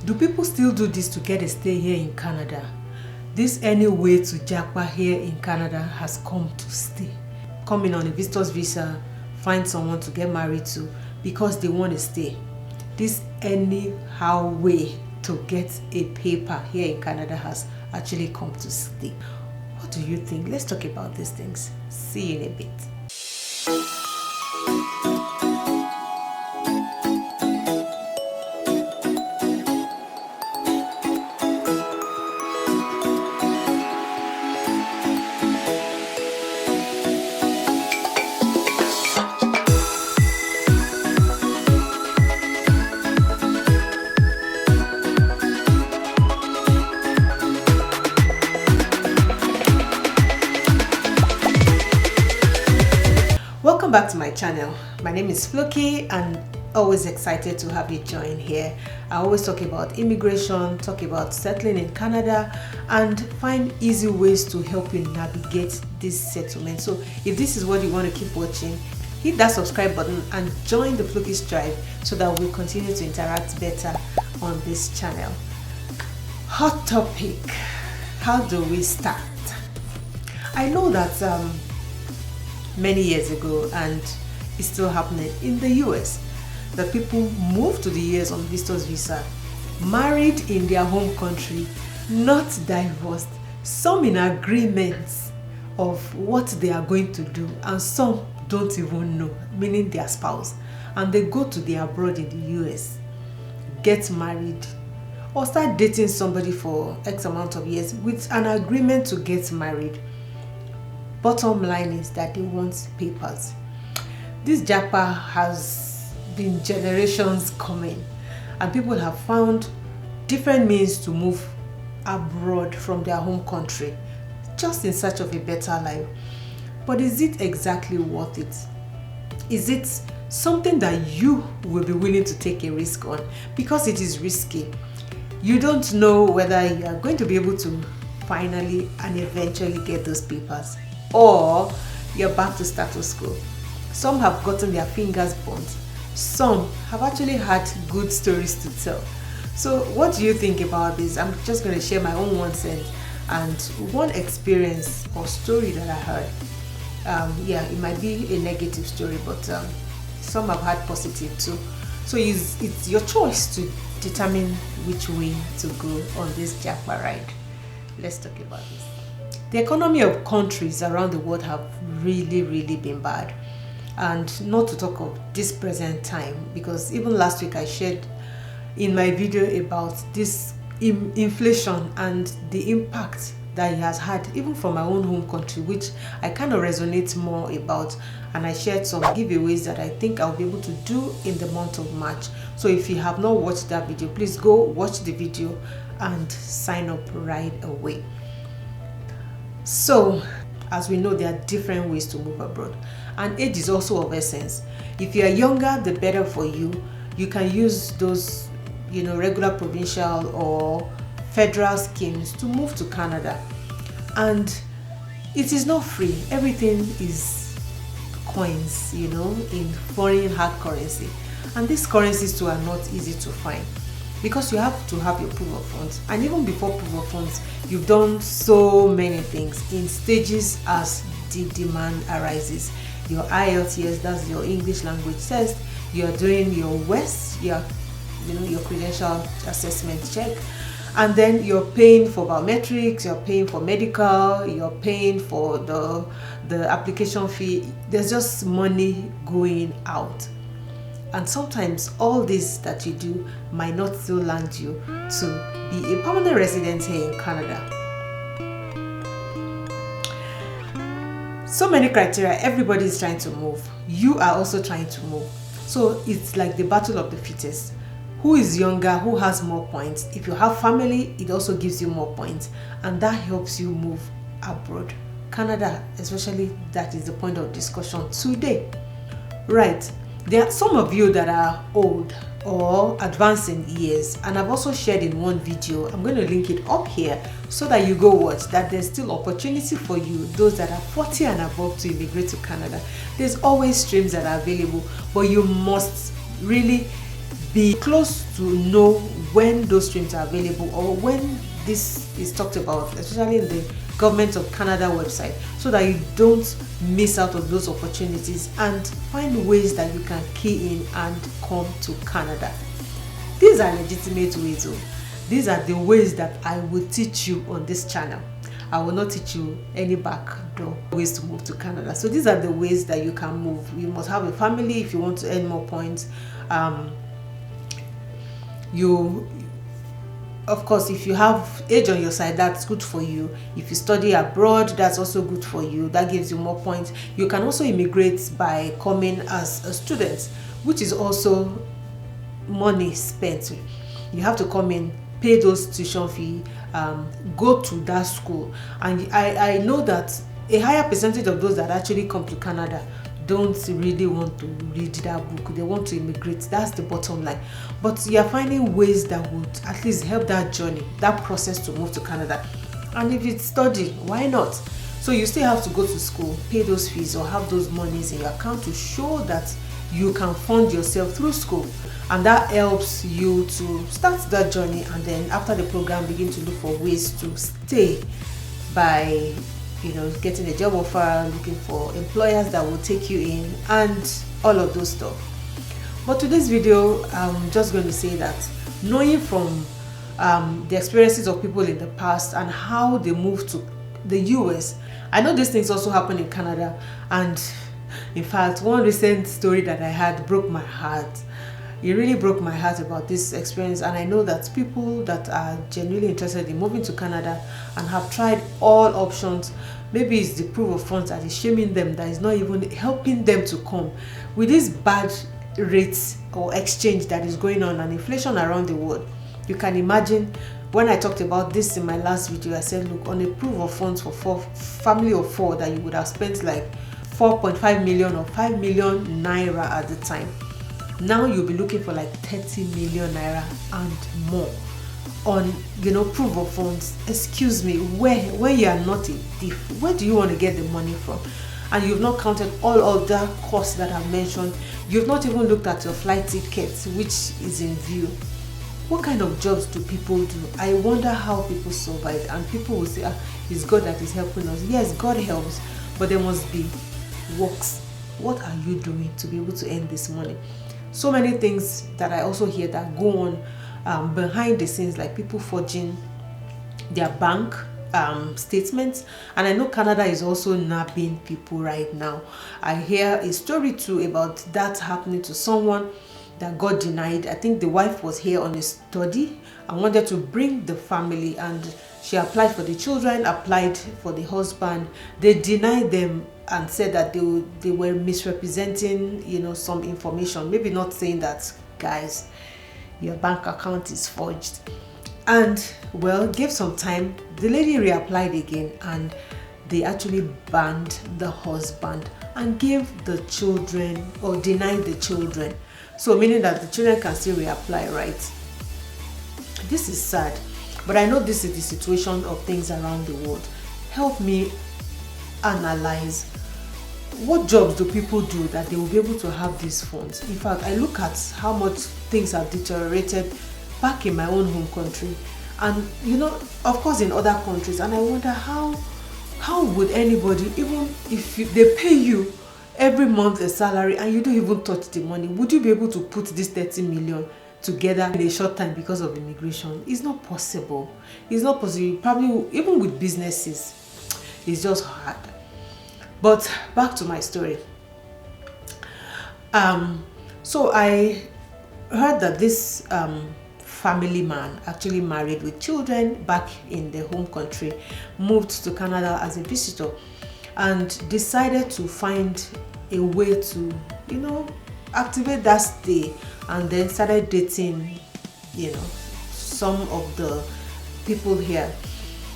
Do people still do this to get a stay here in Canada? This any way to japa here in Canada has come to stay. Coming on a visitor's visa, find someone to get married to because they want to stay. This anyhow way to get a paper here in Canada has actually come to stay. What do you think? Let's talk about these things. See you in a bit. Welcome back to my channel. My name is Floki and always excited to have you join here. I always talk about immigration, talk about settling in Canada, and find easy ways to help you navigate this settlement. So if this is what you want to keep watching, hit that subscribe button and join the Flookies tribe so that we'll continue to interact better on this channel. Hot topic. How do we start? I know that many years ago, and it's still happening in the US, that people move to the US on visitor's visa, married in their home country, not divorced, some in agreements of what they are going to do, and some don't even know, meaning their spouse, and they go to the abroad in the US, get married, or start dating somebody for X amount of years with an agreement to get married. Bottom line is that they want papers. This japa has been generations coming, and people have found different means to move abroad from their home country just in search of a better life. But is it exactly worth it? Is it something that you will be willing to take a risk on? Because it is risky. You don't know whether you are going to be able to finally and eventually get those papers, or you're back to status quo. Some have gotten their fingers burnt. Some have actually had good stories to tell. So what do you think about this? I'm just going to share my own 1 cent and one experience or story that I heard. Yeah, it might be a negative story, but some have had positive too. So it's your choice to determine which way to go on this japa ride. Let's talk about this. The economy of countries around the world have really been bad, and not to talk of this present time, because even last week I shared in my video about this inflation and the impact that it has had even from my own home country, which I kind of resonate more about, and I shared some giveaways that I think I'll be able to do in the month of March. So if you have not watched that video, please go watch the video and sign up right away. So, as we know, there are different ways to move abroad, and age is also of essence. If you are younger, the better for you. You can use those, regular provincial or federal schemes to move to Canada, and it is not free. Everything is coins, in foreign hard currency, and these currencies too are not easy to find, because you have to have your proof of funds, and even before proof of funds, you've done so many things in stages as the demand arises. Your IELTS, that's your English language test, you're doing your WES, your credential assessment check, and then you're paying for biometrics, you're paying for medical, you're paying for the application fee. There's just money going out. And sometimes all this that you do might not still land you to be a permanent resident here in Canada. So many criteria, everybody is trying to move. You are also trying to move. So it's like the battle of the fittest. Who is younger, who has more points? If you have family, it also gives you more points, and that helps you move abroad. Canada, especially, that is the point of discussion today. Right. There are some of you that are old or advanced in years, and I've also shared in one video, I'm going to link it up here so that you go watch, that there's still opportunity for you, those that are 40 and above, to immigrate to Canada. There's always streams that are available, but you must really be close to know when those streams are available or when this is talked about, especially in the Government of Canada website, so that you don't miss out on those opportunities and find ways that you can key in and come to Canada. These are legitimate ways. These are the ways that I will teach you on this channel. I will not teach you any backdoor ways to move to Canada. So these are the ways that you can move. You must have a family if you want to earn more points. Of course, if you have age on your side, that's good for you. If you study abroad, that's also good for you. That gives you more points. You can also immigrate by coming as a student, which is also money spent. You have to come in, pay those tuition fee, go to that school. And I know that a higher percentage of those that actually come to Canada don't really want to read that book. They want to immigrate. That's the bottom line. But you are finding ways that would at least help that journey, that process to move to Canada. And if it's study, why not? So you still have to go to school, pay those fees, or have those monies in your account to show that you can fund yourself through school. And that helps you to start that journey, and then after the program begin to look for ways to stay by getting a job offer, looking for employers that will take you in, and all of those stuff. But today's video, I'm just going to say that knowing from the experiences of people in the past and how they moved to the US, I know these things also happen in Canada. And in fact, one recent story that I had broke my heart. It really broke my heart about this experience, and I know that people that are genuinely interested in moving to Canada and have tried all options, maybe it's the proof of funds that is shaming them, that is not even helping them to come. With this bad rates or exchange that is going on and inflation around the world, you can imagine. When I talked about this in my last video, I said, look, on a proof of funds for family of 4 that you would have spent like 4.5 million or 5 million naira at the time. Now you'll be looking for like 30 million naira and more on proof of funds. Excuse me, where you are not a thief, where do you want to get the money from? And you've not counted all other costs that I've mentioned. You've not even looked at your flight tickets, which is in view. What kind of jobs do people do? I wonder how people survive. And people will say, it's God that is helping us. Yes, God helps, but there must be works. What are you doing to be able to earn this money? So many things that I also hear that go on behind the scenes, like people forging their bank statements. And I know Canada is also nabbing people right now. I hear a story too about that happening to someone that got denied. I think the wife was here on a study and wanted to bring the family, and she applied for the children, applied for the husband. They denied them and said that they were misrepresenting some information, maybe not saying that, guys, your bank account is forged. And well, gave some time, the lady reapplied again, and they actually banned the husband and gave the children, or denied the children. So meaning that the children can still reapply, right? This is sad, but I know this is the situation of things around the world. Help me analyze, what jobs do people do that they will be able to have these funds? In fact, I look at how much things have deteriorated back in my own home country, and of course in other countries, and I wonder how would anybody, even if they pay you every month a salary and you don't even touch the money, would you be able to put this 30 million together in a short time because of immigration? It's not possible. It's not possible. Probably even with businesses, it's just hard. But back to my story. So I heard that this family man, actually married with children back in the home country, moved to Canada as a visitor and decided to find a way to activate that stay, and then started dating some of the people here.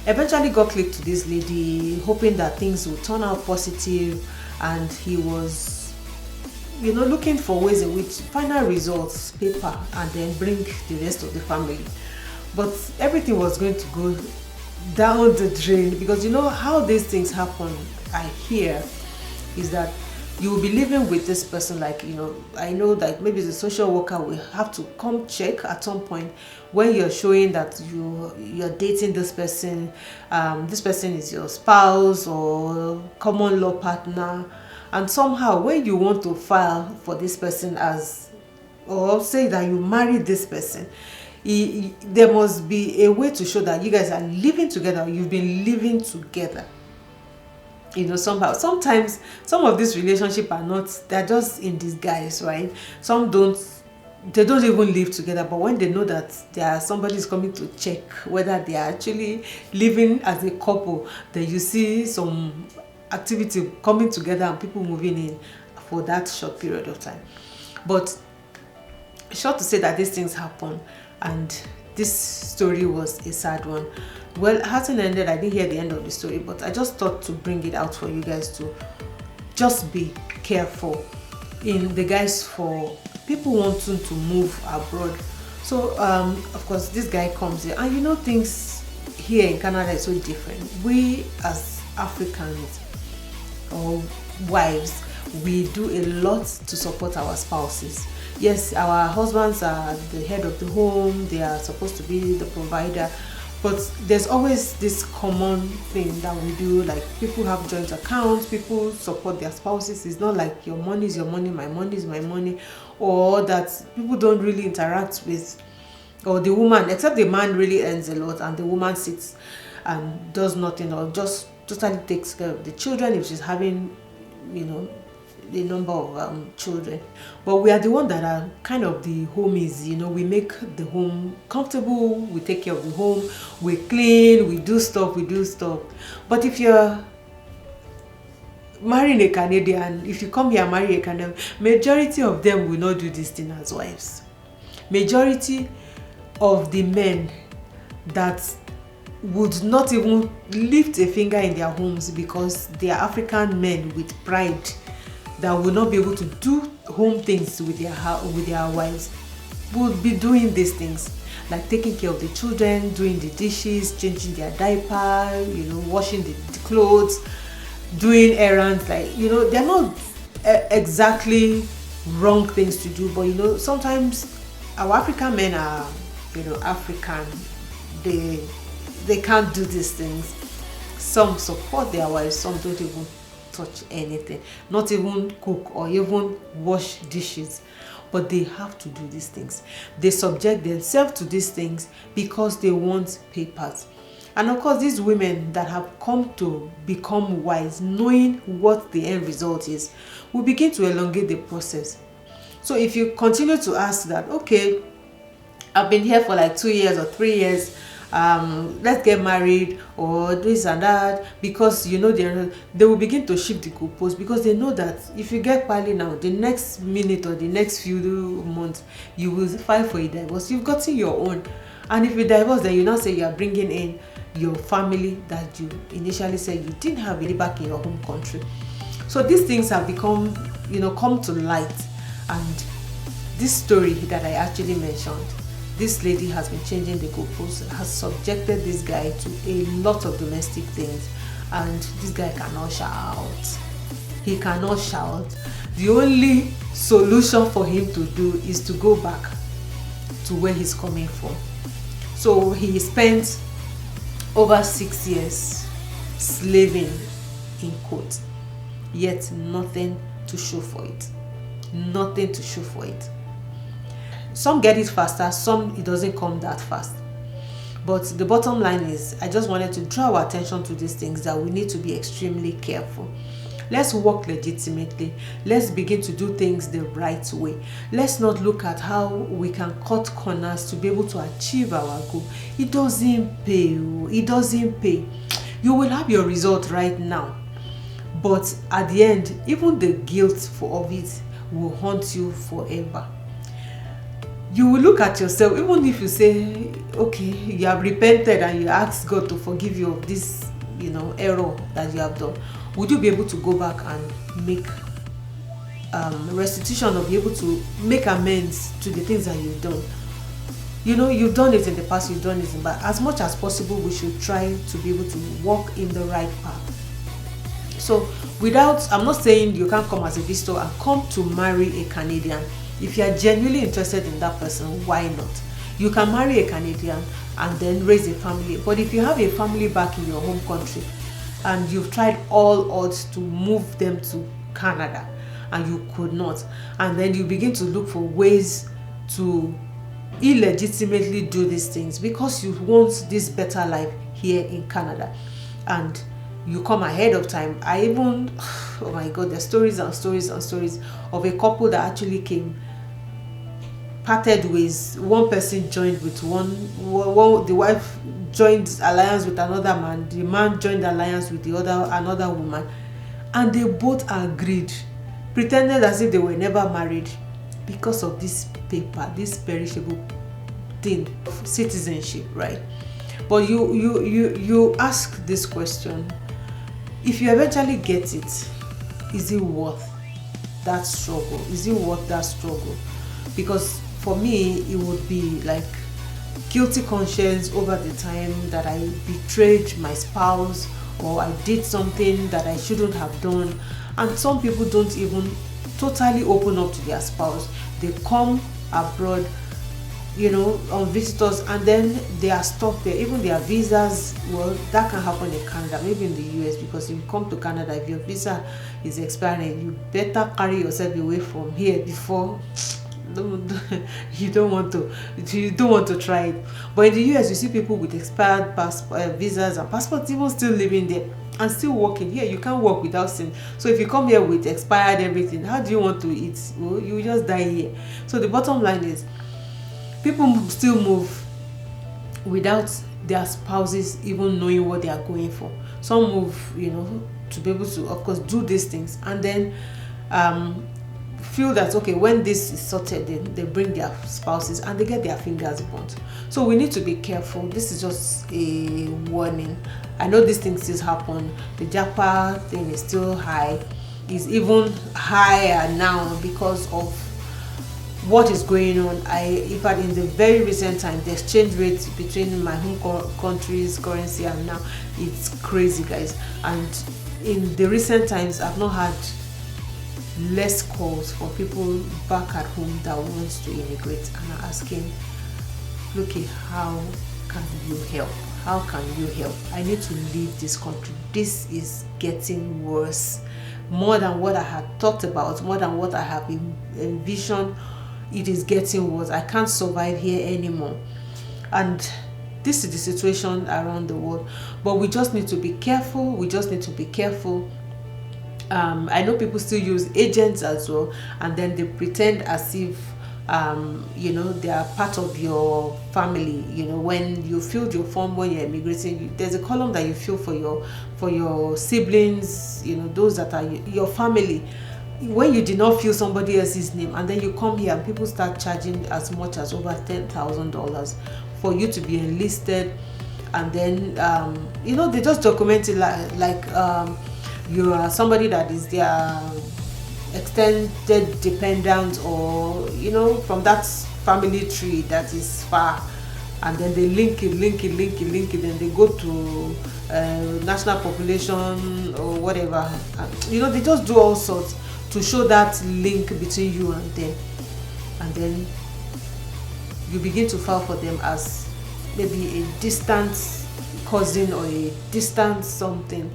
Eventually got clicked to this lady, hoping that things would turn out positive, and he was looking for ways in which final results, paper, and then bring the rest of the family. But everything was going to go down the drain, because how these things happen, I hear, is that you will be living with this person, like, I know that maybe the social worker will have to come check at some point when you're showing that you're dating this person is your spouse or common law partner, and somehow when you want to file for this person as, or say that you married this person, there must be a way to show that you guys are living together, you've been living together. Somehow, sometimes some of these relationships are not, they're just in disguise, right? Some they don't even live together, but when they know that somebody is coming to check whether they are actually living as a couple, then you see some activity coming together and people moving in for that short period of time. But short to say that these things happen, and this story was a sad one. Well, it hasn't ended. I didn't hear the end of the story, but I just thought to bring it out for you guys to just be careful in the guys for people wanting to move abroad. So of course this guy comes here, and things here in Canada is so different. We as Africans or wives, we do a lot to support our spouses. Yes, our husbands are the head of the home, they are supposed to be the provider, but there's always this common thing that we do, like people have joint accounts, people support their spouses. It's not like your money is your money, my money is my money, or that people don't really interact with, or the woman, except the man really earns a lot and the woman sits and does nothing, or just totally takes care of the children if she's having, the number of children. But we are the one that are kind of the homies. We make the home comfortable, we take care of the home, we clean, we do stuff. But if you're marrying a Canadian, if you come here and marry a Canadian, majority of them will not do this thing as wives. Majority of the men that would not even lift a finger in their homes because they are African men with pride that will not be able to do home things with their wives would be doing these things, like taking care of the children, doing the dishes, changing their diaper, washing the clothes, doing errands. Like, they're not exactly wrong things to do, but sometimes our African men are African, they can't do these things. Some support their wives, some don't even touch anything, not even cook or even wash dishes, but they have to do these things. They subject themselves to these things because they want papers. And of course, these women that have come to become wise, knowing what the end result is, will begin to elongate the process. So if you continue to ask that, okay, I've been here for like 2 years or 3 years, let's get married or this and that, because they will begin to shift the goalposts, because they know that if you get married now, the next minute or the next few months you will file for a divorce. You've gotten your own, and if you divorce, then you now say you are bringing in your family that you initially said you didn't have really back in your home country. So these things have become come to light, and this story that I actually mentioned, this lady has been changing the goalposts, has subjected this guy to a lot of domestic things, and this guy cannot shout. He cannot shout. The only solution for him to do is to go back to where he's coming from. So he spent over 6 years slaving, in quotes, yet nothing to show for it. Nothing to show for it. Some get it faster, some it doesn't come that fast. But the bottom line is, I just wanted to draw our attention to these things, that we need to be extremely careful. Let's work legitimately. Let's begin to do things the right way. Let's not look at how we can cut corners to be able to achieve our goal. It doesn't pay. It doesn't pay. You will have your result right now, but at the end, even the guilt of it will haunt you forever. You will look at yourself, even if you say, okay, you have repented and you ask God to forgive you of this, error that you have done. Would you be able to go back and make restitution, or be able to make amends to the things that you've done? You've done it in the past, you've done it but as much as possible, we should try to be able to walk in the right path. So I'm not saying you can't come as a visitor and come to marry a Canadian. If you are genuinely interested in that person, why not? You can marry a Canadian and then raise a family. But if you have a family back in your home country and you've tried all odds to move them to Canada and you could not, and then you begin to look for ways to illegitimately do these things because you want this better life here in Canada, and you come ahead of time. I even, oh my God, there's stories and stories and stories of a couple that actually came, parted ways. One person joined with the wife joined alliance with another man, the man joined alliance with another woman, and they both agreed, pretended as if they were never married, because of this paper, this perishable thing of citizenship, right? But you ask this question: if you eventually get it, is it worth that struggle? Is it worth that struggle? Because for me, it would be like guilty conscience over the time that I betrayed my spouse, or I did something that I shouldn't have done. And some people don't even totally open up to their spouse. They come abroad, on visitors, and then they are stuck there. Even their visas, well, that can happen in Canada, maybe in the US, because if you come to Canada, if your visa is expiring, you better carry yourself away from here before you don't want to try it. But in the US, you see people with expired visas and passports even still living there and still working. Here you can't work without sin. So if you come here with expired everything, how do you want to eat? Well, you just die here. So the bottom line is, people still move without their spouses even knowing what they are going for. Some move, to be able to, of course, do these things, and then feel that, okay, when this is sorted, they bring their spouses and they get their fingers burnt. So we need to be careful. This is just a warning. I know these things still happen. The japa thing is still high. It's even higher now because of what is going on. In fact, in the very recent time, the exchange rate between my home country's currency and now, it's crazy, guys. And in the recent times, I've not had less calls for people back at home that wants to immigrate and are asking, "Look, how can you help? How can you help? I need to leave this country. This is getting worse. More than what I had thought about, more than what I have envisioned. It is getting worse. I can't survive here anymore." And this is the situation around the world. But we just need to be careful. I know people still use agents as well, and then they pretend as if they are part of your family. When you filled your form when you're immigrating, there's a column that you fill for your siblings, those that are your family. When you did not fill somebody else's name, and then you come here and people start charging as much as over $10,000 for you to be enlisted, and then they just document it like you are somebody that is their extended dependent, or from that family tree that is far, and then they link it, then they go to national population or whatever. They just do all sorts to show that link between you and them, and then you begin to file for them as maybe a distant cousin or a distant something.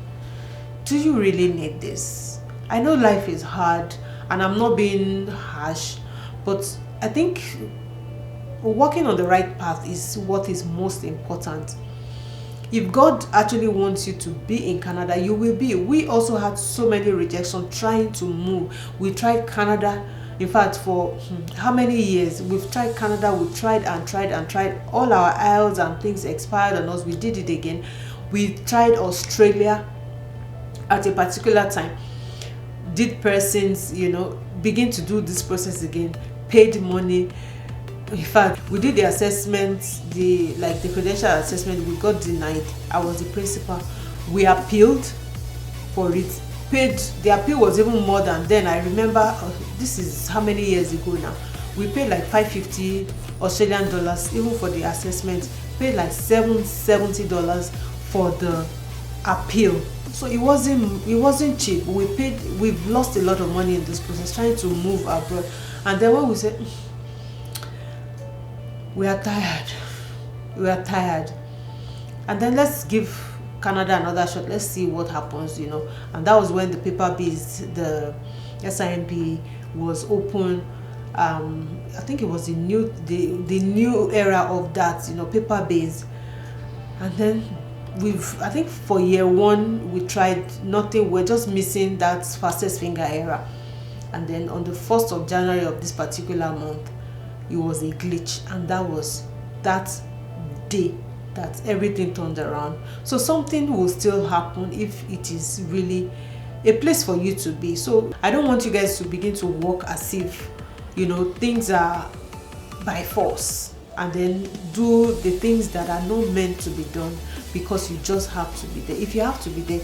Do you really need this? I know life is hard, and I'm not being harsh, but I think walking on the right path is what is most important. If God actually wants you to be in Canada, you will be. We also had so many rejections trying to move. We tried Canada. In fact, for how many years? We've tried Canada. We tried and tried and tried. All our IELTS and things expired on us. We did it again. We tried Australia at a particular time. Did persons, begin to do this process again. Paid money. In fact, we did the assessment, the credential assessment. We got denied. I was the principal. We appealed for it. Paid. The appeal was even more than then. I remember, this is how many years ago now. We paid like $550 Australian dollars even for the assessment. Paid like $770 for the appeal. So it wasn't cheap. We've lost a lot of money in this process trying to move abroad. And then when we said we are tired, and then let's give Canada another shot, let's see what happens, and that was when the paper based, the SIMP was open. I think it was the new era of that, paper based. And then I think for year one we tried nothing. We're just missing that fastest finger era. And then on the 1st of January of this particular month, it was a glitch, and that was that day that everything turned around. So something will still happen if it is really a place for you to be. So I don't want you guys to begin to walk as if things are by force, and then do the things that are not meant to be done because you just have to be there. If you have to be there,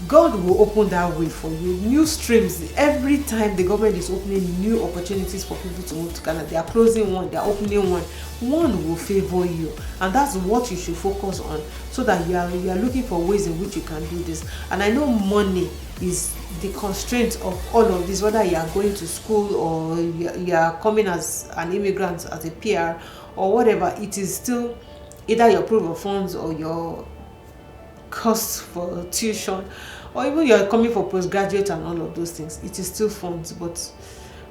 God will open that way for you. New streams. Every time the government is opening new opportunities for people to move to Canada, they are closing one, they are opening one. One will favor you, and that's what you should focus on, so that you are looking for ways in which you can do this. And I know money is the constraint of all of this, whether you are going to school or you are coming as an immigrant, as a PR or whatever. It is still either your proof of funds or your cost for tuition, or even you're coming for postgraduate and all of those things. It is still funds, but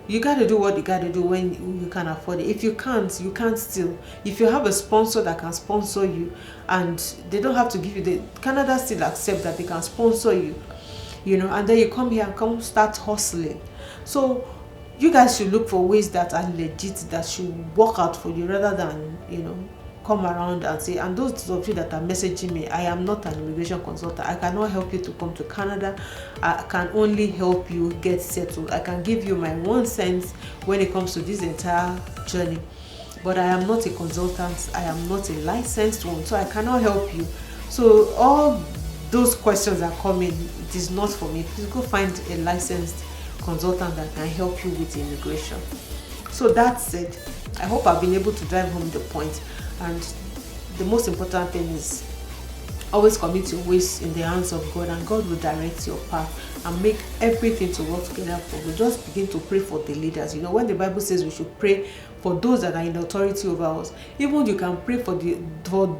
you got to do what you got to do when you can afford it. If you can't, you can't still. If you have a sponsor that can sponsor you, and they don't have to give you Canada still accept that they can sponsor you, and then you come here and come start hustling. So you guys should look for ways that are legit, that should work out for you, rather than come around and say. And those of you that are messaging me, I am not an immigration consultant. I cannot help you to come to Canada. I can only help you get settled. I can give you my 1 cent when it comes to this entire journey, but I am not a consultant. I am not a licensed one, so I cannot help you. So all those questions are coming, it is not for me. Please go find a licensed consultant that can help you with immigration. So that said, I hope I've been able to drive home the point. And the most important thing is always commit your ways in the hands of God, and God will direct your path and make everything to work together for you. Just begin to pray for the leaders. When the Bible says we should pray for those that are in authority over us, even you can pray for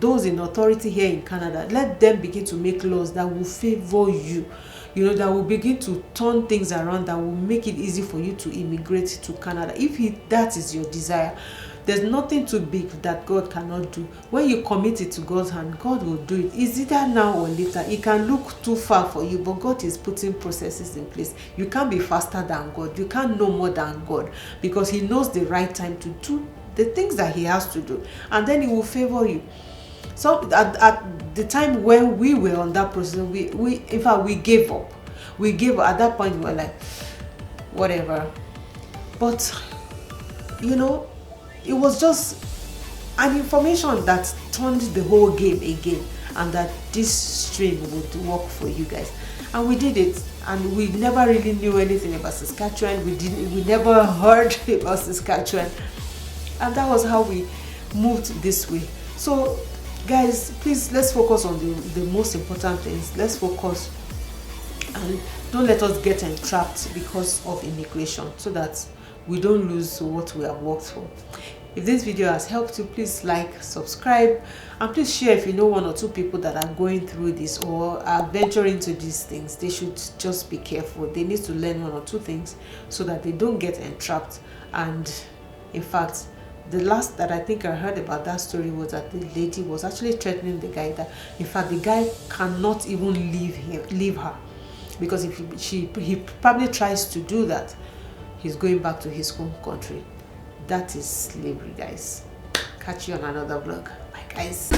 those in authority here in Canada. Let them begin to make laws that will favor you. That will begin to turn things around, that will make it easy for you to immigrate to Canada. If that is your desire, there's nothing too big that God cannot do. When you commit it to God's hand, God will do it. It's either now or later. It can look too far for you, but God is putting processes in place. You can't be faster than God. You can't know more than God, because He knows the right time to do the things that He has to do, and then He will favor you. So at the time when we were on that process, we in fact we gave up. At that point we were like, whatever. But it was just an information that turned the whole game again, and that this stream would work for you guys. And we did it, and we never really knew anything about Saskatchewan. We never heard about Saskatchewan, and that was how we moved this way. So guys, please, let's focus on the most important things. Let's focus, and don't let us get entrapped because of immigration, so that we don't lose what we have worked for. If this video has helped you, please like, subscribe, and please share if you know 1 or 2 people that are going through this or are venturing into these things. They should just be careful. They need to learn 1 or 2 things so that they don't get entrapped. And in fact, the last that I think I heard about that story was that the lady was actually threatening the guy, that in fact the guy cannot even leave her, because if he probably tries to do that, he's going back to his home country. That is slavery, guys. Catch you on another vlog. Bye, guys.